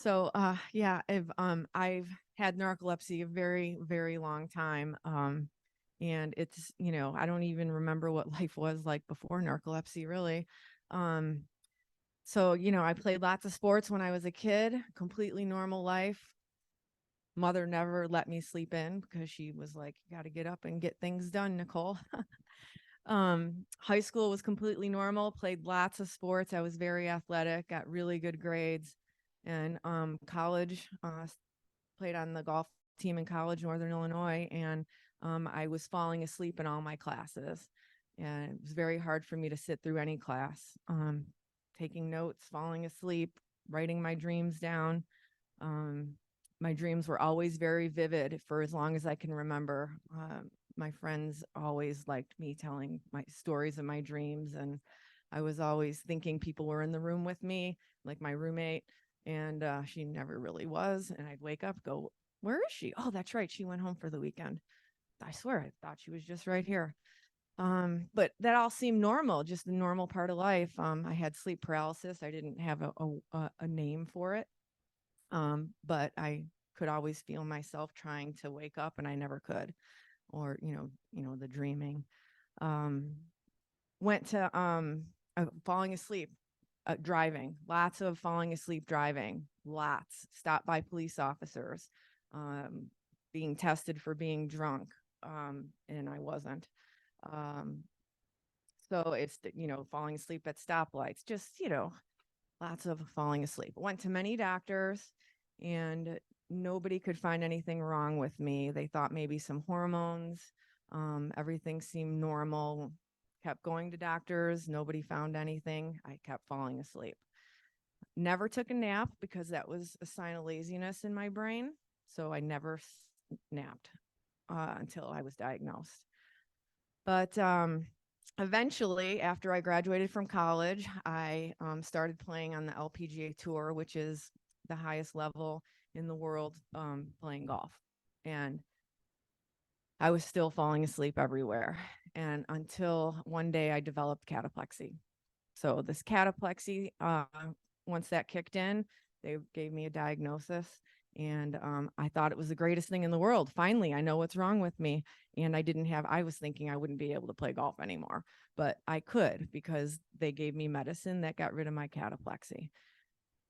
So, yeah, I've had narcolepsy a very, very long time. And it's, I don't even remember what life was like before narcolepsy, really. Um, so, I played lots of sports when I was a kid, completely normal life. Mother never let me sleep in because she was like, you got to get up and get things done, Nicole. High school was completely normal, played lots of sports. I was very athletic, got really good grades. And college, played on the golf team in college, Northern Illinois, and I was falling asleep in all my classes. And it was very hard for me to sit through any class. Taking notes, falling asleep, writing my dreams down. Um, my dreams were always very vivid for as long as I can remember. My friends always liked me telling my stories of my dreams, and I was always thinking people were in the room with me, like my roommate, and she never really was. And I'd wake up, go, "Where is she? Oh, that's right, she went home for the weekend. I swear, I thought she was just right here." But that all seemed normal, just the normal part of life. I had sleep paralysis. I didn't have a name for it, but I could always feel myself trying to wake up, and I never could, or the dreaming. Um, went to falling asleep, driving, lots of falling asleep driving, lots. Stopped by police officers, um, being tested for being drunk, and I wasn't. Um, so it's falling asleep at stoplights, just lots of falling asleep. Went to many doctors, and nobody could find anything wrong with me. They thought maybe some hormones. Everything seemed normal. Kept going to doctors. Nobody found anything. I kept falling asleep. Never took a nap because that was a sign of laziness in my brain. So I never napped until I was diagnosed. But eventually, after I graduated from college, I started playing on the LPGA Tour, which is the highest level in the world, playing golf. And I was still falling asleep everywhere. And until one day I developed cataplexy. So, this cataplexy, once that kicked in, they gave me a diagnosis. And I thought it was the greatest thing in the world. Finally, I know what's wrong with me. And I was thinking I wouldn't be able to play golf anymore, but I could because they gave me medicine that got rid of my cataplexy.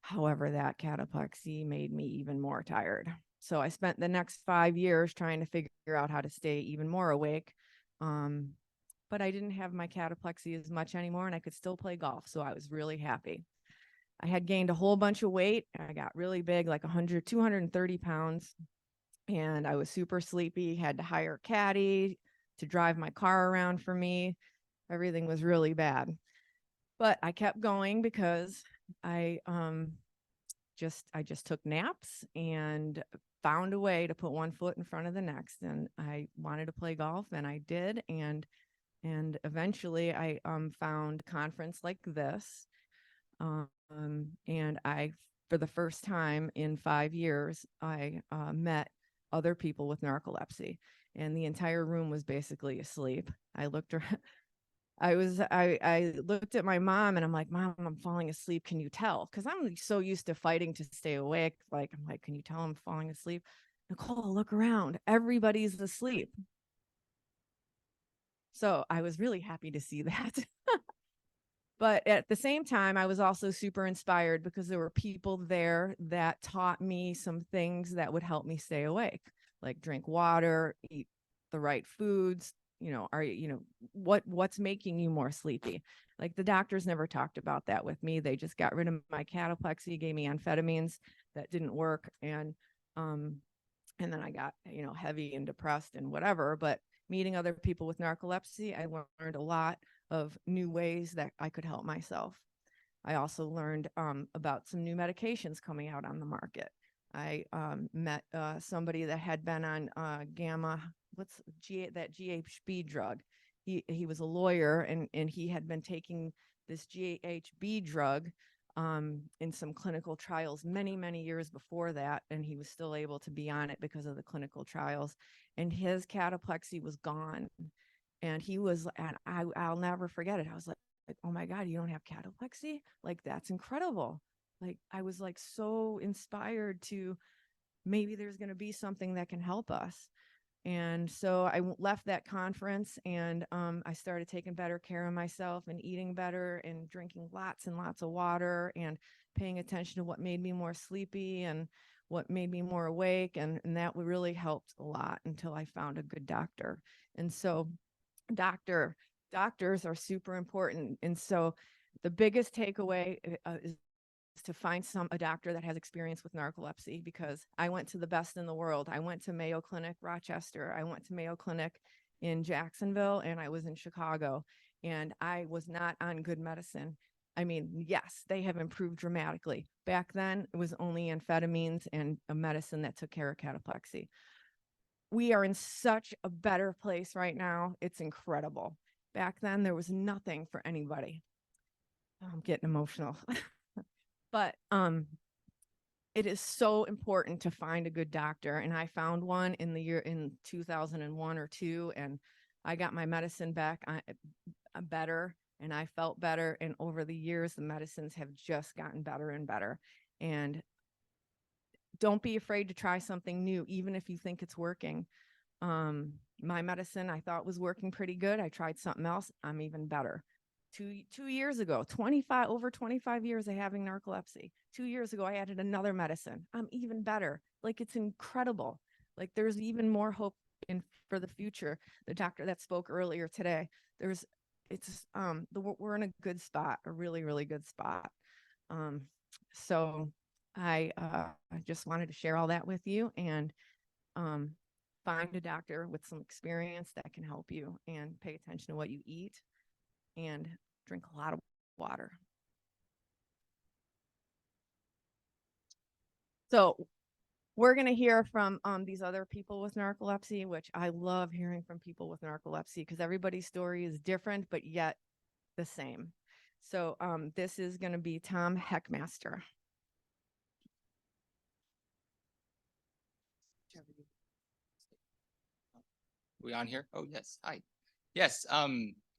However, that cataplexy made me even more tired. So I spent the next 5 years trying to figure out how to stay even more awake. Um, but I didn't have my cataplexy as much anymore, and I could still play golf. So I was really happy. I had gained a whole bunch of weight. I got really big, like 100, 230 pounds, and I was super sleepy, had to hire a caddy to drive my car around for me. Everything was really bad. But I kept going because I just took naps and found a way to put one foot in front of the next. And I wanted to play golf, and I did. And eventually I found a conference like this. And I, for the first time in 5 years, I met other people with narcolepsy, and the entire room was basically asleep. I looked around. I looked at my mom, and I'm like, "Mom, I'm falling asleep. Can you tell?" Because I'm so used to fighting to stay awake. Like, I'm like, "Can you tell I'm falling asleep?" Nicole, look around. Everybody's asleep. So I was really happy to see that. But at the same time, I was also super inspired because there were people there that taught me some things that would help me stay awake, like drink water, eat the right foods. What's making you more sleepy? Like, the doctors never talked about that with me. They just got rid of my cataplexy, gave me amphetamines that didn't work, um, and then I got heavy and depressed and whatever. But meeting other people with narcolepsy, I learned a lot of new ways that I could help myself. I also learned about some new medications coming out on the market. I met somebody that had been on gamma, that GHB drug. He was a lawyer, and he had been taking this GHB drug in some clinical trials many, many years before that, and he was still able to be on it because of the clinical trials. And his cataplexy was gone. And I'll never forget it. I was like, "Oh my God, you don't have cataplexy? Like, that's incredible." like, I was like so inspired to maybe there's going to be something that can help us. And so I left that conference, and I started taking better care of myself and eating better and drinking lots and lots of water and paying attention to what made me more sleepy and what made me more awake. And that really helped a lot until I found a good doctor. And so doctors are super important. And so the biggest takeaway is to find a doctor that has experience with narcolepsy, because I went to the best in the world. I went to Mayo Clinic, Rochester. I went to Mayo Clinic in Jacksonville, and I was in Chicago, and I was not on good medicine. I mean, yes, they have improved dramatically. Back then, it was only amphetamines and a medicine that took care of cataplexy. We are in such a better place right now. It's incredible. Back then, there was nothing for anybody. I'm getting emotional. But it is so important to find a good doctor. And I found one in 2001 or two, and I got my medicine back better, and I felt better. And over the years, the medicines have just gotten better and better. And don't be afraid to try something new, even if you think it's working. My medicine I thought was working pretty good. I tried something else. I'm even better. Two years ago, over 25 years of having narcolepsy. 2 years ago, I added another medicine. I'm even better. Like, it's incredible. Like, there's even more hope for the future. The doctor that spoke earlier today, we're in a good spot, a really, really good spot. So I just wanted to share all that with you, and find a doctor with some experience that can help you, and pay attention to what you eat and drink a lot of water. So we're going to hear from these other people with narcolepsy, which I love hearing from people with narcolepsy, because everybody's story is different, but yet the same. So this is going to be Tom Heckmaster. We on here? Oh, yes. Hi. Yes.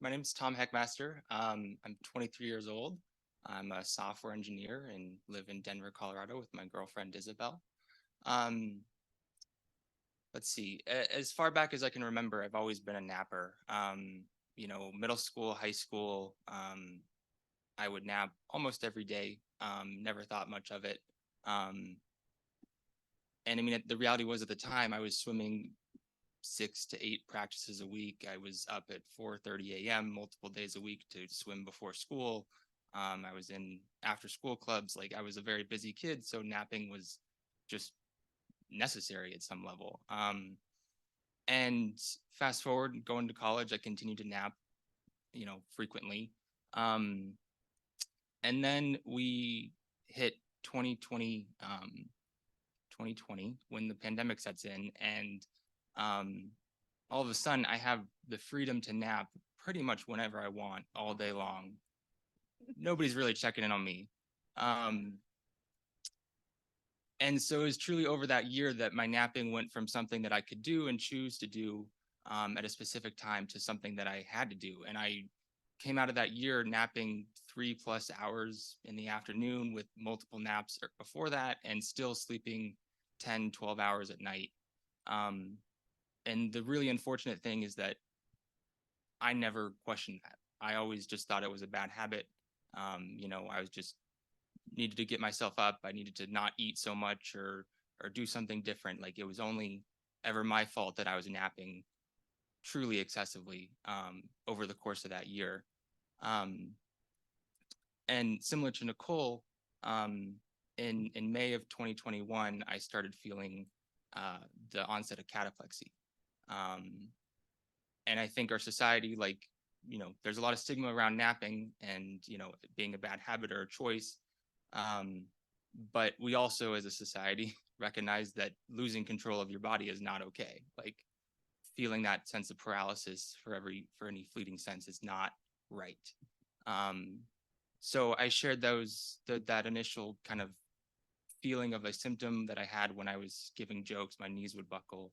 My name is Tom Heckmaster. I'm 23 years old. I'm a software engineer and live in Denver, Colorado with my girlfriend, Isabel. Let's see. As far back as I can remember, I've always been a napper. Middle school, high school, I would nap almost every day. Never thought much of it. And I mean, the reality was, at the time I was swimming 6 to 8 practices a week. I was up at 4:30 a.m. multiple days a week to swim before school. I was in after school clubs. Like, I was a very busy kid, so napping was just necessary at some level. And fast forward, going to college, I continued to nap, frequently. And then we hit 2020, 2020 when the pandemic sets in, and all of a sudden I have the freedom to nap pretty much whenever I want, all day long. Nobody's really checking in on me. And so it was truly over that year that my napping went from something that I could do and choose to do at a specific time to something that I had to do. And I came out of that year napping 3+ hours in the afternoon with multiple naps before that, and still sleeping 10, 12 hours at night. And the really unfortunate thing is that I never questioned that. I always just thought it was a bad habit. I was just needed to get myself up. I needed to not eat so much or do something different. Like, it was only ever my fault that I was napping truly excessively over the course of that year. And similar to Nicole, in May of 2021, I started feeling the onset of cataplexy. And I think our society, there's a lot of stigma around napping and, it being a bad habit or a choice. But we also, as a society, recognize that losing control of your body is not okay. Like, feeling that sense of paralysis for any fleeting sense is not right. So I shared that initial kind of feeling of a symptom that I had when I was giving jokes, my knees would buckle.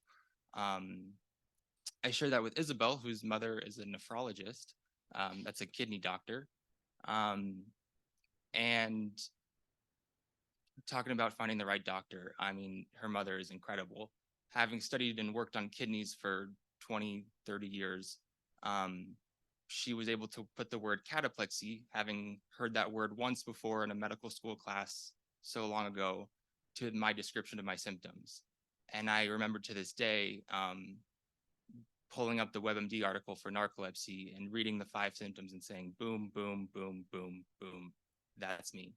I shared that with Isabel, whose mother is a nephrologist. That's a kidney doctor. And talking about finding the right doctor, I mean, her mother is incredible. Having studied and worked on kidneys for 20, 30 years, she was able to put the word cataplexy, having heard that word once before in a medical school class so long ago, to my description of my symptoms. And I remember to this day pulling up the WebMD article for narcolepsy and reading the 5 symptoms and saying, boom, boom, boom, boom, boom, that's me.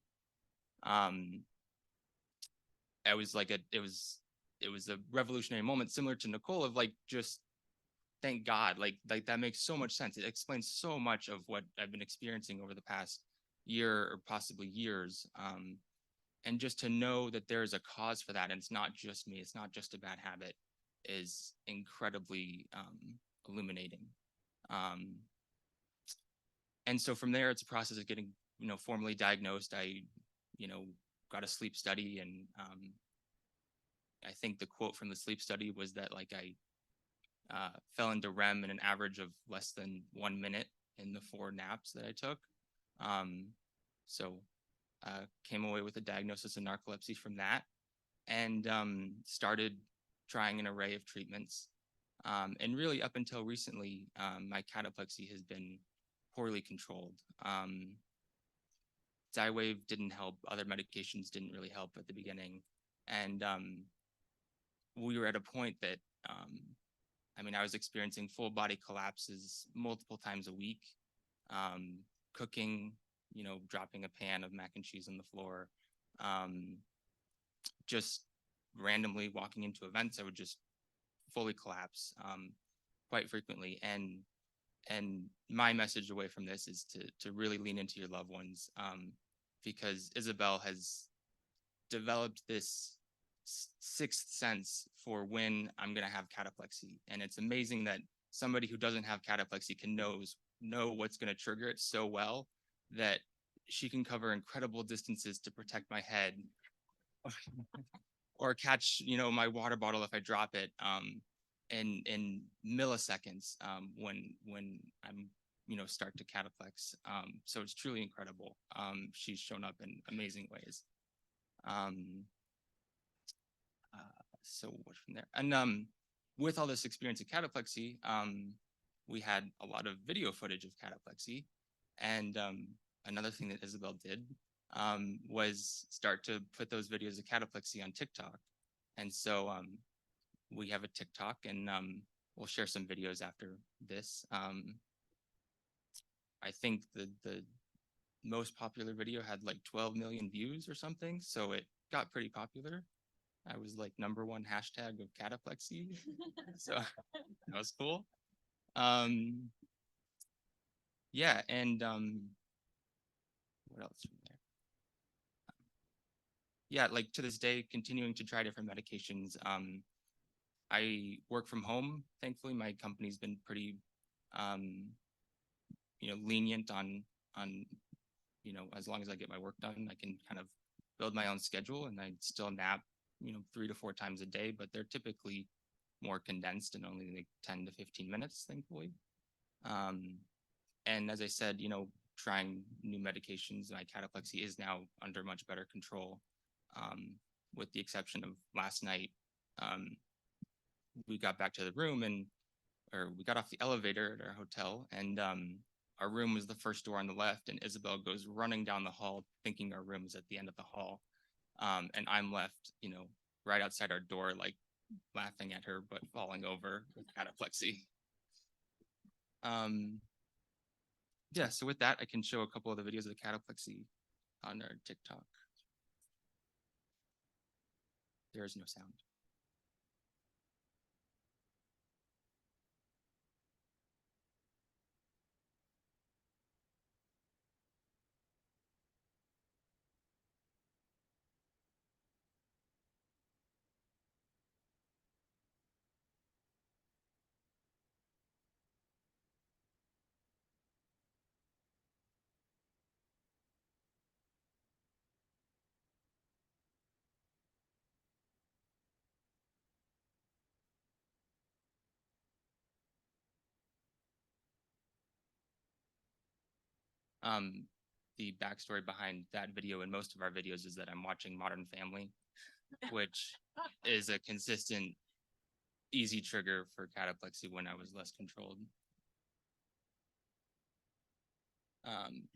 It was like it was a revolutionary moment, similar to Nicole, of like, just thank God, like that makes so much sense. It explains so much of what I've been experiencing over the past year or possibly years. And just to know that there is a cause for that, and it's not just me, it's not just a bad habit, is incredibly illuminating. And so from there, it's a process of getting, formally diagnosed. I, got a sleep study, and I think the quote from the sleep study was that, like, I fell into REM in an average of less than 1 minute in the 4 naps that I took. So came away with a diagnosis of narcolepsy from that, and started trying an array of treatments. And really, up until recently, my cataplexy has been poorly controlled. Xywav didn't help. Other medications didn't really help at the beginning. And we were at a point that, I was experiencing full body collapses multiple times a week, cooking, dropping a pan of mac and cheese on the floor, just randomly walking into events, I would just fully collapse quite frequently. And my message away from this is to really lean into your loved ones, because Isabel has developed this sixth sense for when I'm going to have cataplexy. And it's amazing that somebody who doesn't have cataplexy can know what's going to trigger it so well that she can cover incredible distances to protect my head or catch, my water bottle if I drop it in milliseconds when I'm, start to cataplex. So it's truly incredible. She's shown up in amazing ways. So what from there? And with all this experience of cataplexy, we had a lot of video footage of cataplexy. And another thing that Isabel did was start to put those videos of cataplexy on TikTok. And so we have a TikTok, and we'll share some videos after this. I think the most popular video had like 12 million views or something, so it got pretty popular. I was like #1 hashtag of cataplexy, so that was cool. Yeah, and what else from there? Yeah, like to this day, continuing to try different medications. I work from home. Thankfully, my company's been pretty, lenient on, as long as I get my work done, I can kind of build my own schedule, and I still nap, 3 to 4 times a day, but they're typically more condensed and only like 10 to 15 minutes, thankfully. And as I said, trying new medications, my cataplexy is now under much better control, with the exception of last night. We got back to the room, or we got off the elevator at our hotel, and our room was the first door on the left, and Isabel goes running down the hall thinking our room is at the end of the hall. And I'm left, right outside our door, like laughing at her, but falling over with cataplexy. Yeah, so with that, I can show a couple of the videos of the cataplexy on our TikTok. There is no sound. the backstory behind that video and most of our videos is that I'm watching Modern Family, which is a consistent, easy trigger for cataplexy when I was less controlled.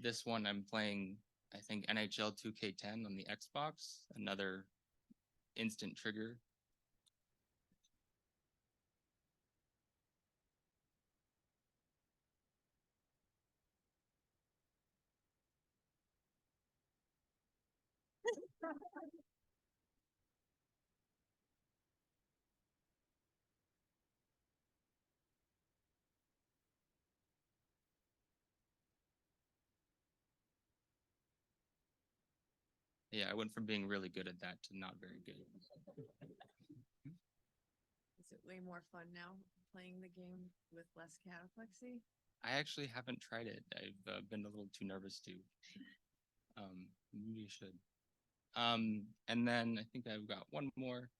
This one I'm playing, I think, NHL 2K10 on the Xbox, another instant trigger. Yeah, I went from being really good at that to not very good. Is it way more fun now playing the game with less cataplexy? I actually haven't tried it. I've been a little too nervous to. Maybe you should. And then I think I've got one more.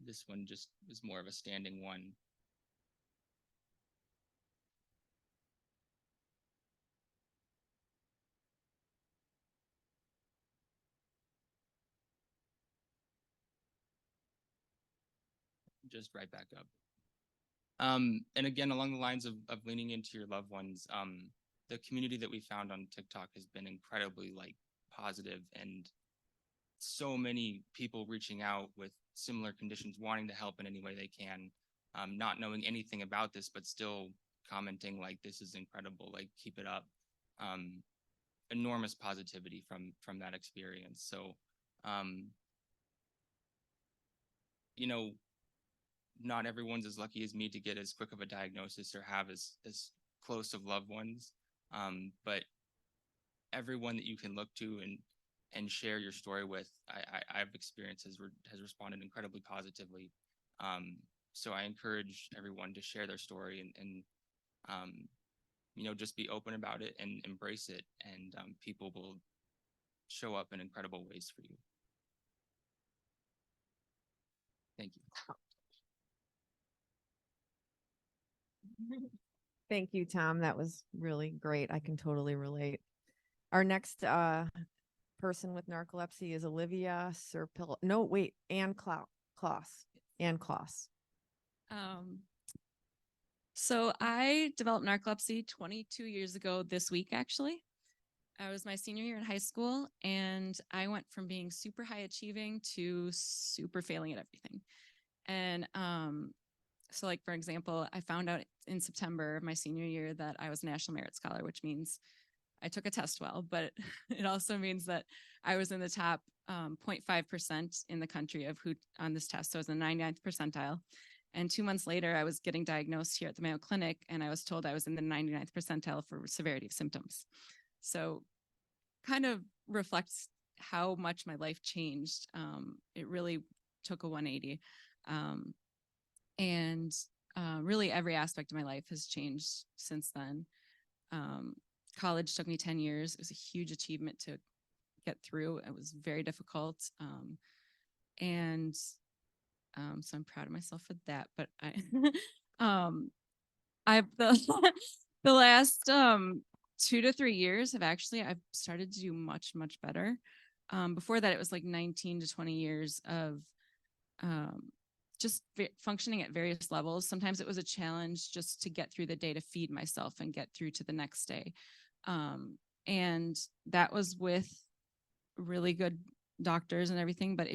This one just is more of a standing one. Just right back up. And again, along the lines of leaning into your loved ones, the community that we found on TikTok has been incredibly positive, and so many people reaching out with similar conditions, wanting to help in any way they can, not knowing anything about this, but still commenting this is incredible, keep it up. Enormous positivity from that experience. So, not everyone's as lucky as me to get as quick of a diagnosis or have as close of loved ones. But everyone that you can look to and share your story with, I've experienced has responded incredibly positively. So I encourage everyone to share their story and just be open about it and embrace it, and people will show up in incredible ways for you. Thank you. Thank you, Tom. That was really great. I can totally relate. Our next person with narcolepsy is Olivia Sirpilla. No, wait, Ann Klaas. Ann Klaas. So I developed narcolepsy 22 years ago this week, actually. I was my senior year in high school, and I went from being super high achieving to super failing at everything. And so for example, I found out in September of my senior year that I was a National Merit Scholar, which means I took a test well, but it also means that I was in the top 0.5% in the country of who on this test. So I was in the 99th percentile. And 2 months later, I was getting diagnosed here at the Mayo Clinic, and I was told I was in the 99th percentile for severity of symptoms. So kind of reflects how much my life changed. It really took a 180. And really every aspect of my life has changed since then. College took me 10 years. It was a huge achievement to get through. It was very difficult. So I'm proud of myself for that. But I've the last 2 to 3 years I've started to do much, much better. Before that, it was 19 to 20 years of just functioning at various levels. Sometimes it was a challenge just to get through the day, to feed myself and get through to the next day. And that was with really good doctors and everything, but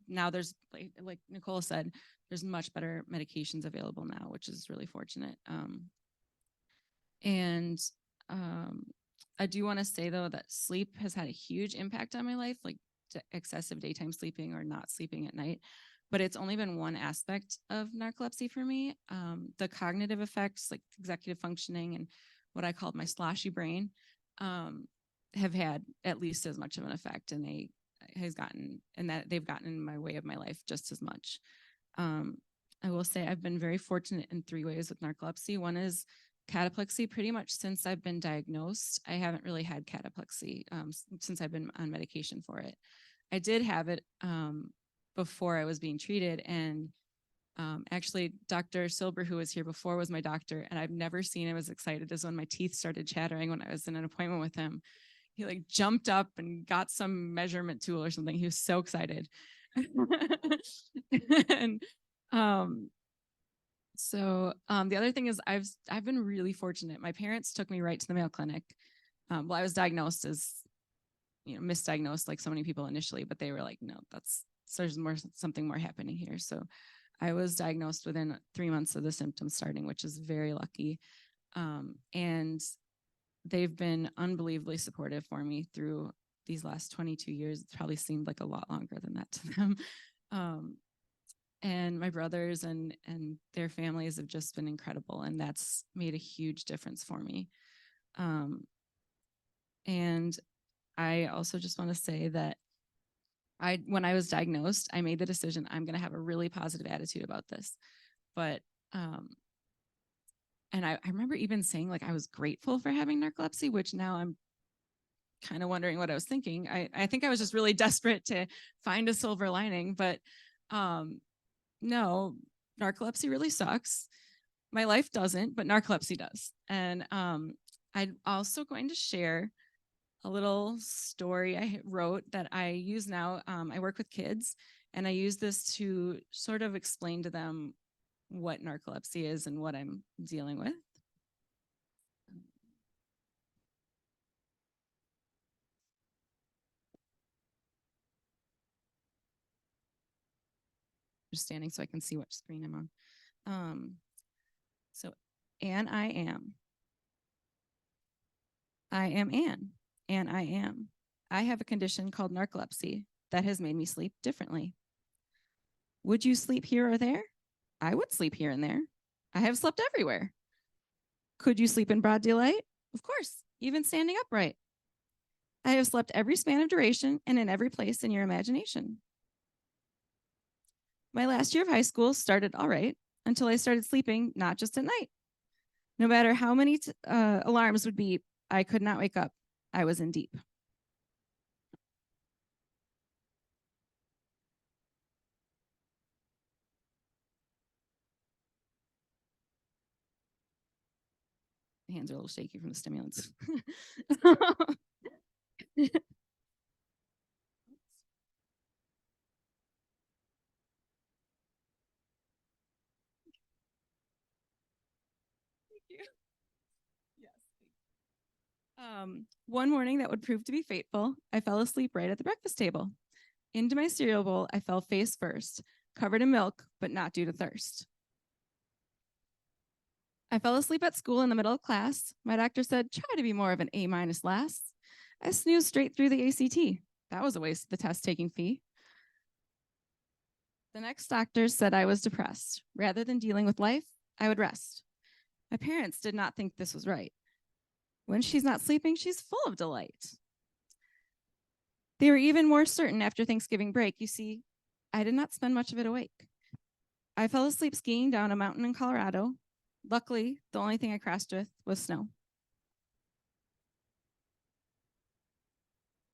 now there's like Nicole said, there's much better medications available now, which is really fortunate. I do want to say though that sleep has had a huge impact on my life, excessive daytime sleeping or not sleeping at night. But it's only been one aspect of narcolepsy for me. The cognitive effects, like executive functioning and what I called my sloshy brain, have had at least as much of an effect, and they've gotten in my way of my life just as much. I will say I've been very fortunate in 3 ways with narcolepsy. One is cataplexy. Pretty much since I've been diagnosed, I haven't really had cataplexy since I've been on medication for it. I did have it before I was being treated, and Actually, Dr. Silber, who was here before, was my doctor, and I've never seen him as excited as when my teeth started chattering when I was in an appointment with him. He like jumped up and got some measurement tool or something. He was so excited. And the other thing is I've been really fortunate. My parents took me right to the Mayo Clinic. Well, I was diagnosed as, misdiagnosed like so many people initially, but they were like, no, there's something more happening here. So I was diagnosed within 3 months of the symptoms starting, which is very lucky. And they've been unbelievably supportive for me through these last 22 years. It probably seemed like a lot longer than that to them. And my brothers and their families have just been incredible. And that's made a huge difference for me. And I also just want to say that when I was diagnosed, I made the decision, I'm going to have a really positive attitude about this. But, and I remember even saying like, I was grateful for having narcolepsy, which now I'm kind of wondering what I was thinking. I think I was just really desperate to find a silver lining, but, no, narcolepsy really sucks. My life doesn't, but narcolepsy does. And, I'm also going to share a little story I wrote that I use now. I work with kids, and I use this to sort of explain to them what narcolepsy is and what I'm dealing with. Just standing so I can see what screen I'm on. So Anne, I am Anne, and I am. I have a condition called narcolepsy that has made me sleep differently. Would you sleep here or there? I would sleep here and there. I have slept everywhere. Could you sleep in broad daylight? Of course, even standing upright. I have slept every span of duration and in every place in your imagination. My last year of high school started all right until I started sleeping not just at night. No matter how many alarms would beep, I could not wake up. I was in deep. My hands are a little shaky from the stimulants. One morning that would prove to be fateful, I fell asleep right at the breakfast table. Into my cereal bowl, I fell face first, covered in milk, but not due to thirst. I fell asleep at school in the middle of class. My doctor said, try to be more of an A- lass. I snoozed straight through the ACT. That was a waste of the test-taking fee. The next doctor said I was depressed. Rather than dealing with life, I would rest. My parents did not think this was right. When she's not sleeping, she's full of delight. They were even more certain after Thanksgiving break. You see, I did not spend much of it awake. I fell asleep skiing down a mountain in Colorado. Luckily, the only thing I crashed with was snow.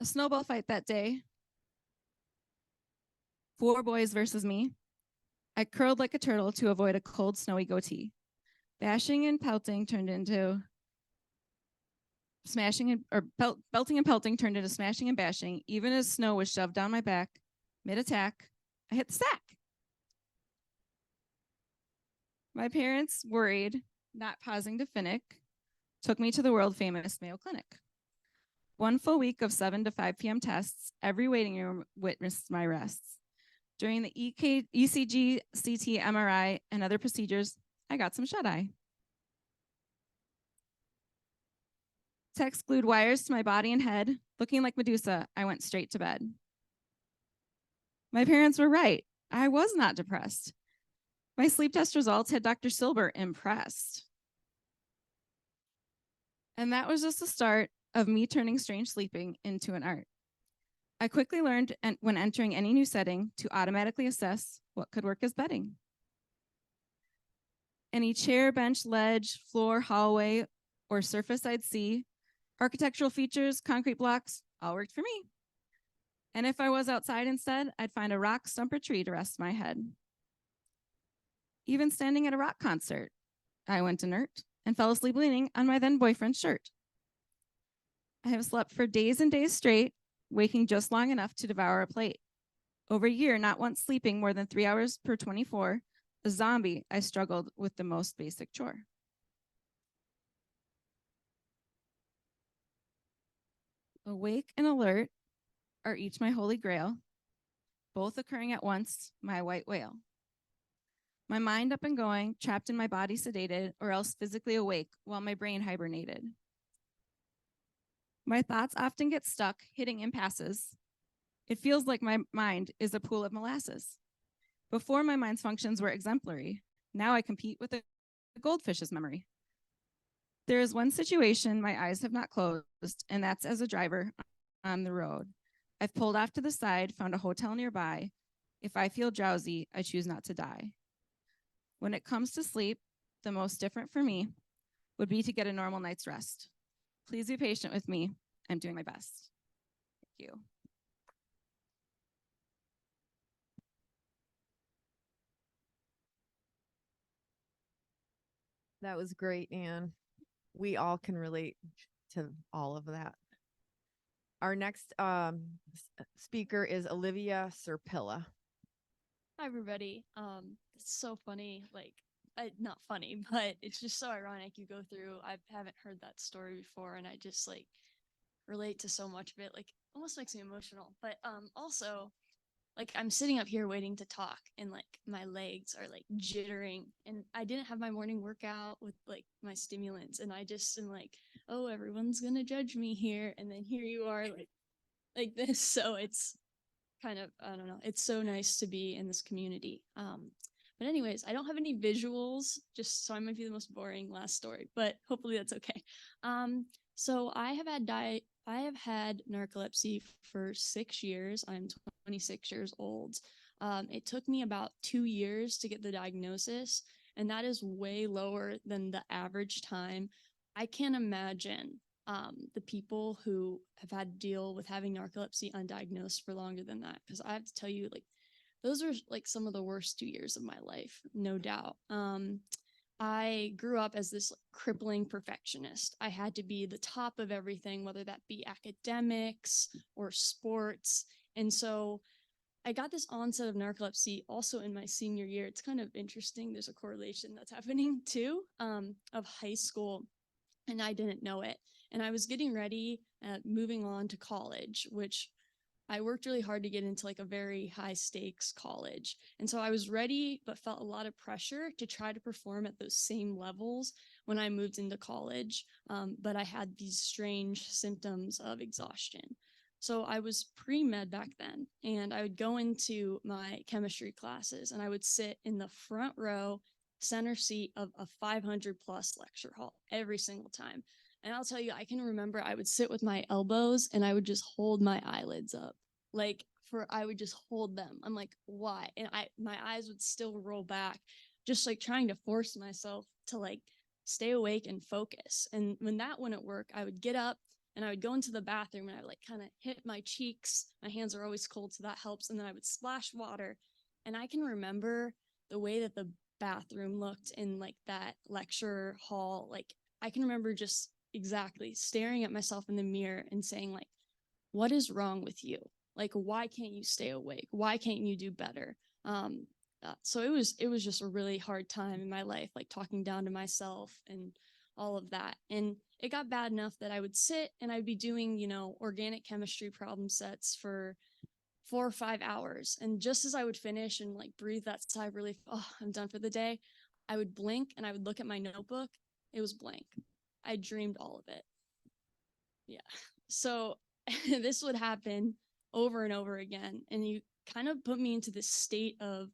A snowball fight that day. 4 boys versus me. I curled like a turtle to avoid a cold, snowy goatee. Bashing and pelting turned into smashing and belting and pelting turned into smashing and bashing. Even as snow was shoved down my back, mid-attack, I hit the sack. My parents, worried, not pausing to finick, took me to the world-famous Mayo Clinic. 1 full week of 7 to 5 p.m. tests, every waiting room witnessed my rests. During the ECG, CT, MRI, and other procedures, I got some shut-eye. Techs glued wires to my body and head. Looking like Medusa, I went straight to bed. My parents were right. I was not depressed. My sleep test results had Dr. Silber impressed. And that was just the start of me turning strange sleeping into an art. I quickly learned when entering any new setting to automatically assess what could work as bedding. Any chair, bench, ledge, floor, hallway, or surface I'd see, architectural features, concrete blocks, all worked for me. And if I was outside instead, I'd find a rock, stump, or tree to rest my head. even standing at a rock concert. I went inert and fell asleep leaning on my then boyfriend's shirt. I have slept for days and days straight, waking just long enough to devour a plate. Over a year, not once sleeping more than 3 hours per 24, a zombie, I struggled with the most basic chore. Awake and alert are each my holy grail, both occurring at once, my white whale. My mind up and going, trapped in my body sedated, or else physically awake while my brain hibernated. My thoughts often get stuck, hitting impasses. It feels like my mind is a pool of molasses. Before, my mind's functions were exemplary. Now I compete with a goldfish's memory. There is one situation my eyes have not closed, and that's as a driver on the road. I've pulled off to the side, found a hotel nearby. If I feel drowsy, I choose not to die. When it comes to sleep, the most different for me would be to get a normal night's rest. Please be patient with me. I'm doing my best. Thank you. That was great, Anne. We all can relate to all of that. Our next speaker is Olivia Sirpilla. Hi, everybody. It's so funny, like, not funny, but it's just so ironic. You go through, I haven't heard that story before, and I just like relate to so much of it. Like, almost makes me emotional. But also, like, I'm sitting up here waiting to talk, and like my legs are like jittering, and I didn't have my morning workout with like my stimulants, and I just am like, oh, everyone's gonna judge me here, and then here you are, like this. So it's kind of, I don't know, it's so nice to be in this community. But anyways, I don't have any visuals, just so I might be the most boring last story, but hopefully that's okay. So I have had narcolepsy for 6 years. I'm 26 years old. It took me about 2 years to get the diagnosis, and that is way lower than the average time. I can't imagine the people who have had to deal with having narcolepsy undiagnosed for longer than that, because I have to tell you, like, those are like some of the worst 2 years of my life, no doubt. I grew up as this crippling perfectionist. I had to be the top of everything, whether that be academics or sports. And so I got this onset of narcolepsy also in my senior year. It's kind of interesting. There's a correlation that's happening too, of high school, and I didn't know it. And I was getting ready at moving on to college, which I worked really hard to get into like a very high stakes college. And so I was ready, but felt a lot of pressure to try to perform at those same levels when I moved into college. But I had these strange symptoms of exhaustion. So I was pre-med back then, and I would go into my chemistry classes, and I would sit in the front row, center seat of a 500 plus lecture hall every single time. And I'll tell you, I can remember I would sit with my elbows and I would just hold my eyelids up. I would just hold them. I'm like, why? And my eyes would still roll back, just like trying to force myself to like stay awake and focus. And when that wouldn't work, I would get up and I would go into the bathroom and I would like kind of hit my cheeks. My hands are always cold, so that helps. And then I would splash water. And I can remember the way that the bathroom looked in like that lecture hall. Like, I can remember just exactly staring at myself in the mirror and saying, like, what is wrong with you? Like, why can't you stay awake? Why can't you do better? So it was just a really hard time in my life, like talking down to myself and all of that. And it got bad enough that I would sit and I'd be doing, organic chemistry problem sets for 4 or 5 hours. And just as I would finish and like breathe that sigh of relief, oh, I'm done for the day, I would blink and I would look at my notebook. It was blank. I dreamed all of it. Yeah. So this would happen over and over again. And you kind of put me into this state of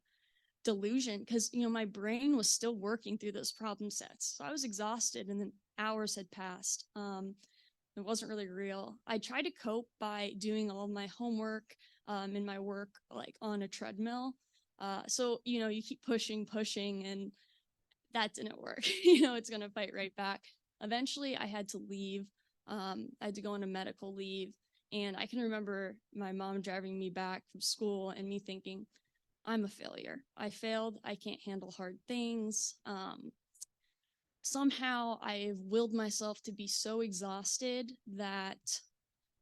delusion because, my brain was still working through those problem sets. So I was exhausted and then hours had passed. It wasn't really real. I tried to cope by doing all of my homework and my work like on a treadmill. So, you keep pushing, and that didn't work. It's going to fight right back. Eventually, I had to leave. I had to go on a medical leave. And I can remember my mom driving me back from school and me thinking, I'm a failure. I failed. I can't handle hard things. Somehow I've willed myself to be so exhausted that,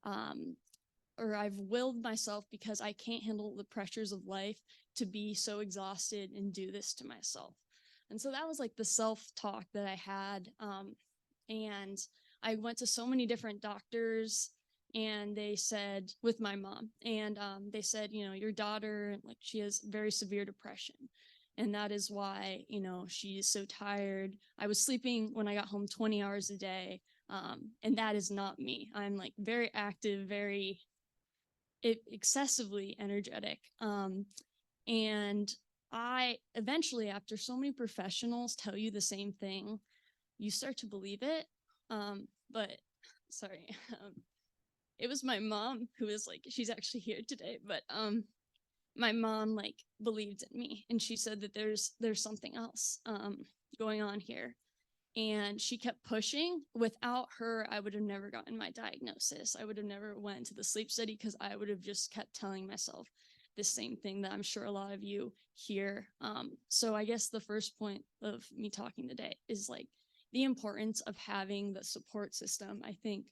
or I've willed myself because I can't handle the pressures of life to be so exhausted and do this to myself. And so that was like the self-talk that I had. And I went to so many different doctors, and they said, with my mom, and they said, you know, your daughter, like, she has very severe depression. And that is why, you know, she is so tired. I was sleeping when I got home 20 hours a day. And that is not me. I'm like very active, very excessively energetic. And I eventually, after so many professionals tell you the same thing, you start to believe it. But sorry, it was my mom who was like, she's actually here today, but my mom like believed in me, and she said that there's something else going on here. And she kept pushing. Without her, I would have never gotten my diagnosis. I would have never went to the sleep study, because I would have just kept telling myself the same thing that I'm sure a lot of you hear. So I guess the first point of me talking today is like the importance of having the support system. I think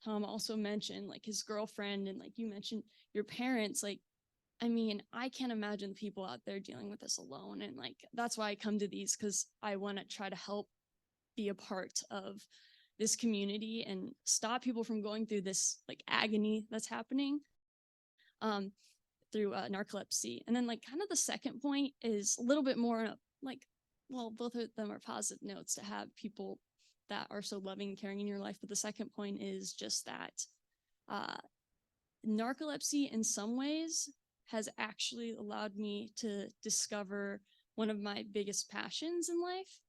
Tom also mentioned like his girlfriend, and like you mentioned your parents. Like, I mean, I can't imagine people out there dealing with this alone. And like, that's why I come to these, because I want to try to help be a part of this community and stop people from going through this like agony that's happening through narcolepsy. And then like kind of the second point is a little bit more like, well, both of them are positive notes to have people that are so loving and caring in your life. But the second point is just that narcolepsy in some ways has actually allowed me to discover one of my biggest passions in life.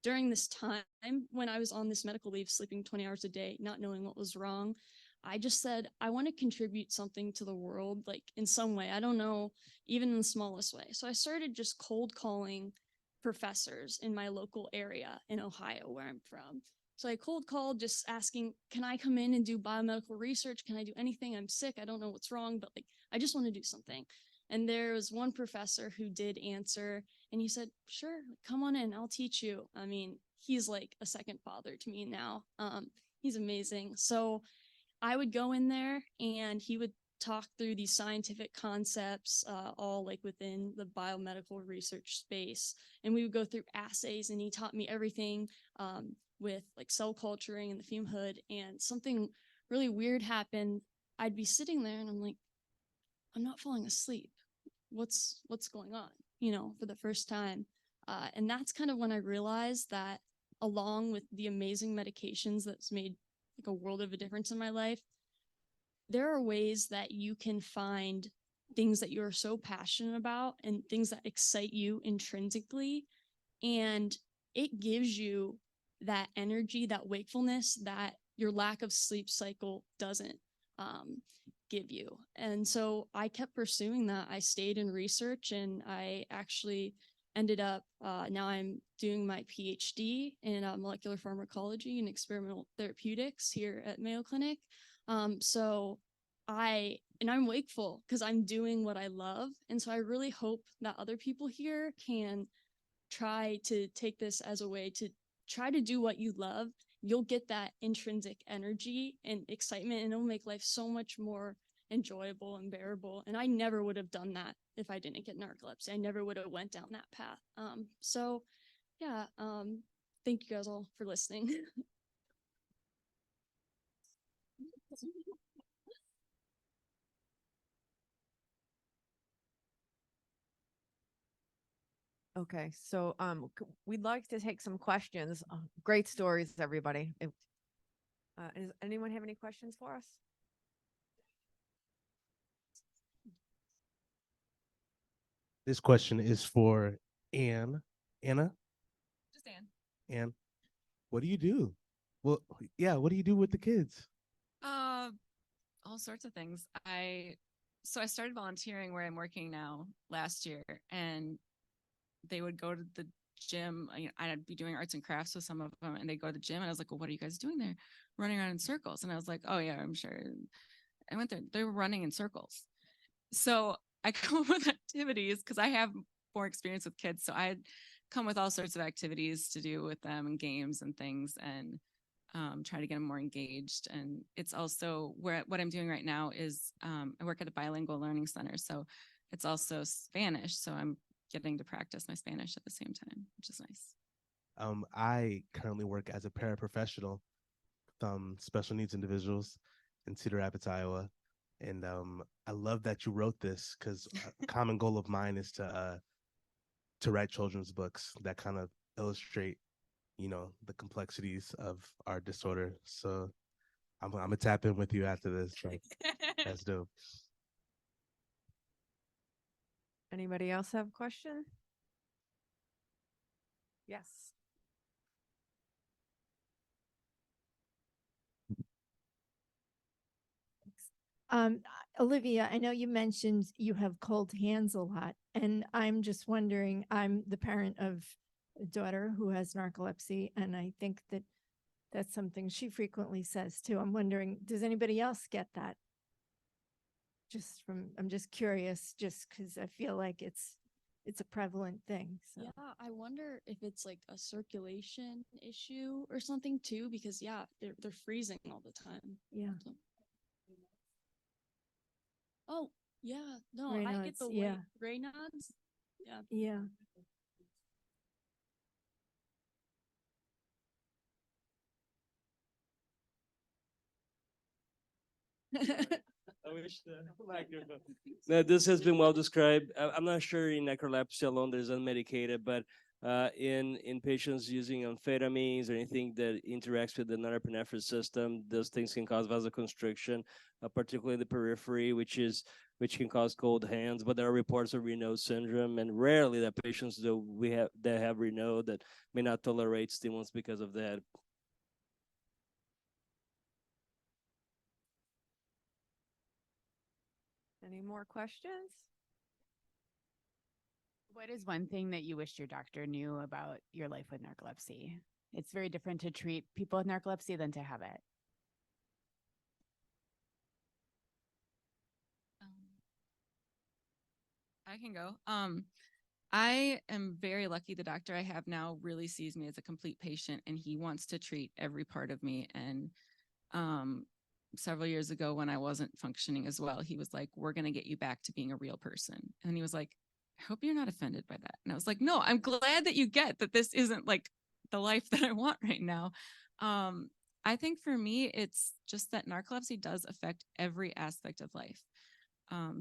During this time when I was on this medical leave, sleeping 20 hours a day, not knowing what was wrong, I just said, I want to contribute something to the world, like in some way. I don't know, even in the smallest way. So I started just cold calling professors in my local area in Ohio, where I'm from. So I cold called, just asking, can I come in and do biomedical research? Can I do anything? I'm sick. I don't know what's wrong, but like, I just want to do something. And there was one professor who did answer, and he said, sure, come on in, I'll teach you. I mean, he's like a second father to me now. He's amazing. So I would go in there, and he would talk through these scientific concepts, all like within the biomedical research space. And we would go through assays, and he taught me everything with like cell culturing and the fume hood. And something really weird happened. I'd be sitting there, and I'm like, I'm not falling asleep. What's going on, you know, for the first time. And that's kind of when I realized that, along with the amazing medications that's made like a world of a difference in my life, there are ways that you can find things that you're so passionate about and things that excite you intrinsically. And it gives you that energy, that wakefulness that your lack of sleep cycle doesn't give you. And so I kept pursuing that. I stayed in research, and I actually ended up, now I'm doing my PhD in molecular pharmacology and experimental therapeutics here at Mayo Clinic. So I'm wakeful because I'm doing what I love. And so I really hope that other people here can try to take this as a way to try to do what you love. You'll get that intrinsic energy and excitement, and it'll make life so much more enjoyable and bearable. And I never would have done that if I didn't get narcolepsy. I never would have went down that path. So yeah, thank you guys all for listening. Okay, so we'd like to take some questions. Great stories, everybody. Does anyone have any questions for us? This question is for Anna. Just Anne. Ann, what do you do? Well, yeah, what do you do with the kids? All sorts of things. I started volunteering where I'm working now last year, and they would go to the gym. I'd be doing arts and crafts with some of them, and they'd go to the gym, and I was like, well, what are you guys doing there? Running around in circles. And I was like, oh yeah, I'm sure. I went there. They were running in circles. So I come up with activities because I have more experience with kids. So I come with all sorts of activities to do with them and games and things, and try to get them more engaged. And it's also what I'm doing right now is I work at a bilingual learning center. So it's also Spanish. So I'm getting to practice my Spanish at the same time, which is nice. I currently work as a paraprofessional with special needs individuals in Cedar Rapids, Iowa. And I love that you wrote this, because a common goal of mine is to write children's books that kind of illustrate, the complexities of our disorder. So I'm gonna tap in with you after this. Like, that's dope. Anybody else have a question? Yes. Olivia, I know you mentioned you have cold hands a lot, and I'm just wondering, I'm the parent of a daughter who has narcolepsy, and I think that that's something she frequently says too. I'm wondering, does anybody else get that? I'm just curious, just because I feel like it's a prevalent thing. So. Yeah, I wonder if it's like a circulation issue or something too, because they're freezing all the time. Yeah. So. Oh, yeah. No, I get Raynaud's, the yeah. Raynaud's. Yeah. Yeah. I wish the microphone. No, this has been well described. I'm not sure in narcolepsy alone there's unmedicated, but in patients using amphetamines or anything that interacts with the norepinephrine system, those things can cause vasoconstriction, particularly in the periphery, which can cause cold hands. But there are reports of Raynaud's syndrome, and rarely that patients that have Raynaud that may not tolerate stimulants because of that. Any more questions? What is one thing that you wished your doctor knew about your life with narcolepsy? It's very different to treat people with narcolepsy than to have it. I can go. I am very lucky. The doctor I have now really sees me as a complete patient, and he wants to treat every part of me. And several years ago, when I wasn't functioning as well, he was like, "We're going to get you back to being a real person." And he was like, "I hope you're not offended by that." And I was like, "No, I'm glad that you get that this isn't like the life that I want right now." I think for me, it's just that narcolepsy does affect every aspect of life.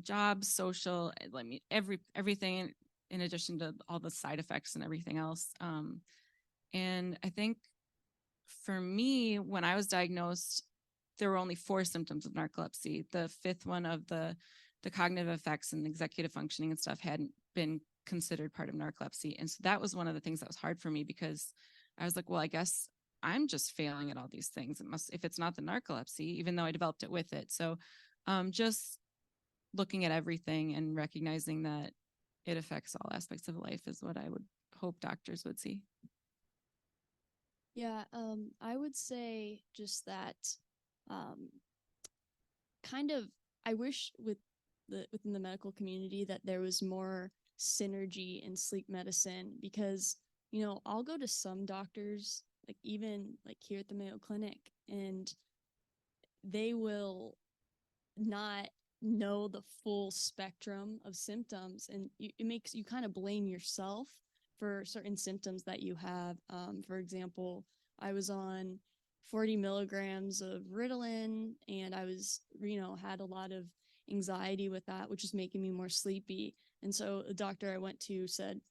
Jobs, social, I mean, everything in addition to all the side effects and everything else. And I think for me, when I was diagnosed, there were only 4 symptoms of narcolepsy. The 5th one of the cognitive effects and executive functioning and stuff hadn't been considered part of narcolepsy. And so that was one of the things that was hard for me, because I was like, well, I guess I'm just failing at all these things. It must, if it's not the narcolepsy, even though I developed it with it. So just looking at everything and recognizing that it affects all aspects of life is what I would hope doctors would see. Yeah, I would say just that kind of, I wish within the medical community that there was more synergy in sleep medicine, because I'll go to some doctors, like even like here at the Mayo Clinic, and they will not know the full spectrum of symptoms, and it makes you kind of blame yourself for certain symptoms that you have. For example, I was on 40 milligrams of Ritalin, and I was, had a lot of anxiety with that, which is making me more sleepy. And so the doctor I went to said,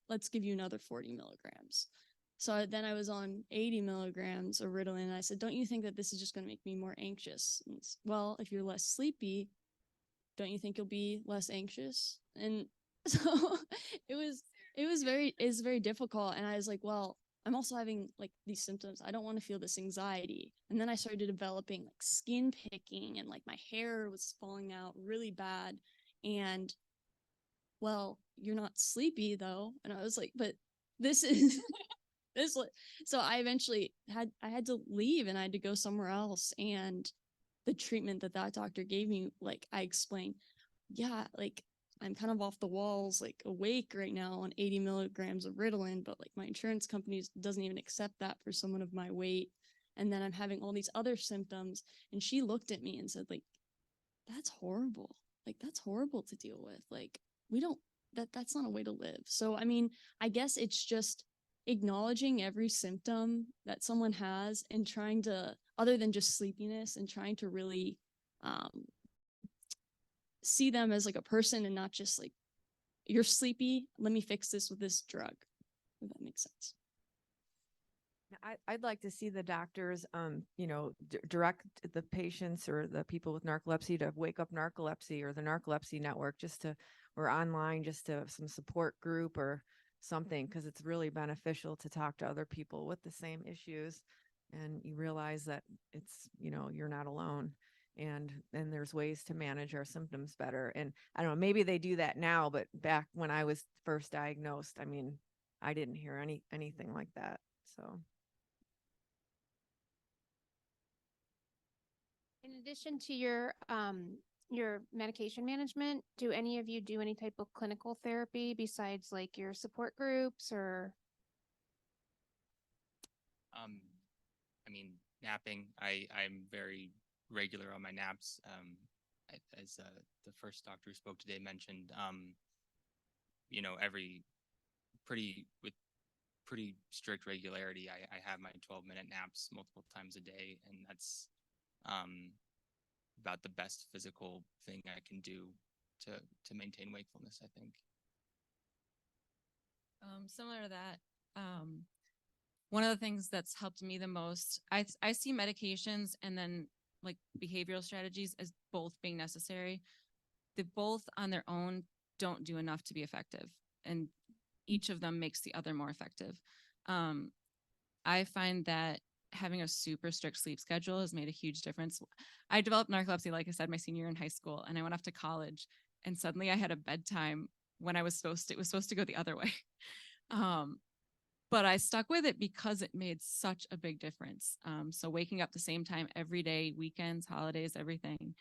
let's give you another 40 milligrams. So then I was on 80 milligrams of Ritalin, and I said, don't you think that this is just going to make me more anxious? And well, if you're less sleepy, don't you think you'll be less anxious? And so it was very difficult. And I was like, well, I'm also having like these symptoms. I don't want to feel this anxiety. And then I started developing like skin picking, and like my hair was falling out really bad. And well, you're not sleepy though. And I was like, but this is this. So I eventually had to leave, and I had to go somewhere else. And the treatment that doctor gave me, like I explained, yeah, like I'm kind of off the walls, like awake right now on 80 milligrams of Ritalin, but like my insurance company doesn't even accept that for someone of my weight. And then I'm having all these other symptoms. And she looked at me and said, like, that's horrible. Like, that's horrible to deal with. Like, we don't, that's not a way to live. So, I mean, I guess it's just acknowledging every symptom that someone has and trying to, other than just sleepiness, and trying to really see them as like a person and not just like, you're sleepy, let me fix this with this drug, if that makes sense. I'd like to see the doctors, direct the patients or the people with narcolepsy to Wake Up Narcolepsy or the Narcolepsy Network, or online, just to some support group or something, because it's really beneficial to talk to other people with the same issues, and you realize that it's, you're not alone, and there's ways to manage our symptoms better. And I don't know, maybe they do that now, but back when I was first diagnosed, I mean, I didn't hear anything like that. So. In addition to your medication management, do any of you do any type of clinical therapy besides like your support groups or? I mean, napping. I'm very regular on my naps. As the first doctor who spoke today mentioned, with pretty strict regularity, I have my 12-minute naps multiple times a day, and that's about the best physical thing I can do to maintain wakefulness, I think. Similar to that, one of the things that's helped me the most, I see medications and then like behavioral strategies as both being necessary. They both on their own don't do enough to be effective, and each of them makes the other more effective. I find that having a super strict sleep schedule has made a huge difference. I developed narcolepsy, like I said, my senior year in high school, and I went off to college, and suddenly I had a bedtime when it was supposed to go the other way. But I stuck with it because it made such a big difference. So waking up the same time every day, weekends, holidays, everything,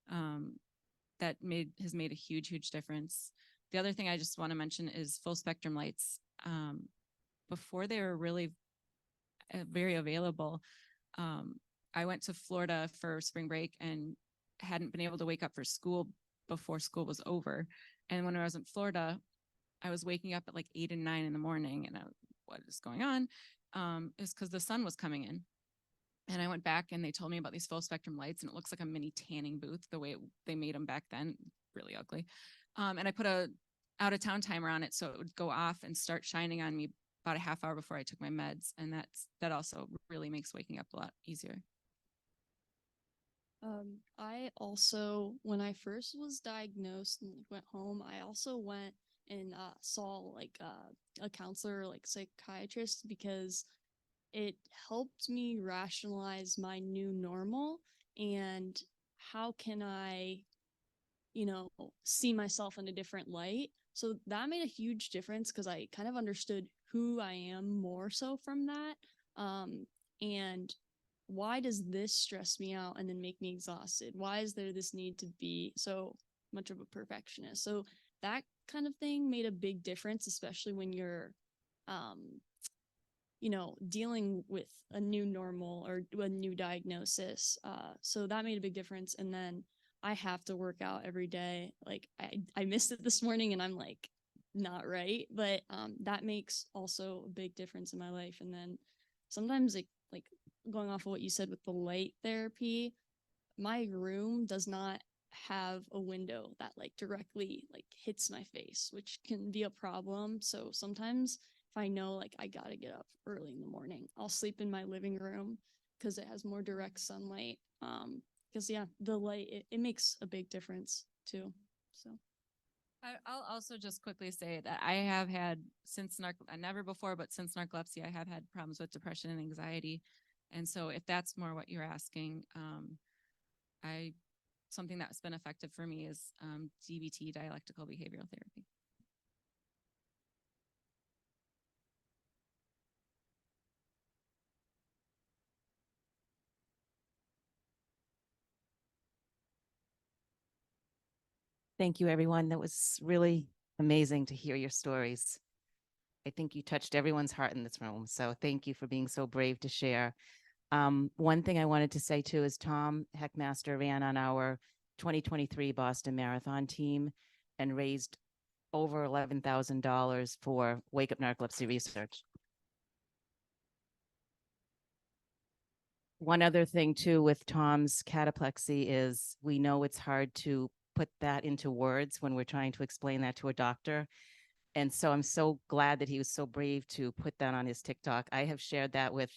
has made a huge difference. The other thing I just want to mention is full spectrum lights. Before they were really very available, I went to Florida for spring break and hadn't been able to wake up for school before school was over. And when I was in Florida, I was waking up at like 8 and 9 in the morning, and what is going on? Is because the sun was coming in. And I went back and they told me about these full spectrum lights, and it looks like a mini tanning booth the way they made them back then, really ugly. And I put a out of town timer on it so it would go off and start shining on me about a half hour before I took my meds. And that also really makes waking up a lot easier. I also, when I first was diagnosed and went home, I also went and saw like a counselor, like psychiatrist, because it helped me rationalize my new normal and how can I, see myself in a different light. So that made a huge difference because I kind of understood who I am more so from that. And why does this stress me out and then make me exhausted? Why is there this need to be so much of a perfectionist? So that kind of thing made a big difference, especially when you're, dealing with a new normal or a new diagnosis. So that made a big difference. And then I have to work out every day. Like I missed it this morning and I'm like not right, but that makes also a big difference in my life. And then sometimes like going off of what you said with the light therapy, my room does not have a window that like directly like hits my face, which can be a problem. So sometimes if I know like I gotta get up early in the morning, I'll sleep in my living room because it has more direct sunlight. Because the light, it makes a big difference too. So I'll also just quickly say that I have had never before, but since narcolepsy, I have had problems with depression and anxiety. And so if that's more what you're asking, something that's been effective for me is DBT, dialectical behavioral therapy. Thank you, everyone. That was really amazing to hear your stories. I think you touched everyone's heart in this room. So thank you for being so brave to share. One thing I wanted to say too is Tom Heckmaster ran on our 2023 Boston Marathon team and raised over $11,000 for Wake Up Narcolepsy Research. One other thing too with Tom's cataplexy is we know it's hard to put that into words when we're trying to explain that to a doctor. And so I'm so glad that he was so brave to put that on his TikTok. I have shared that with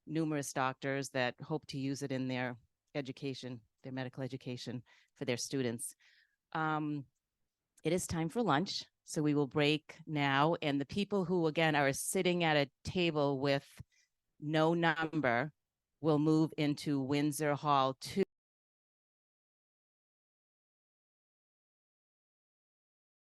numerous doctors that hope to use it in their education, their medical education for their students. It is time for lunch. So we will break now. And the people who, again, are sitting at a table with no number will move into Windsor Hall 2.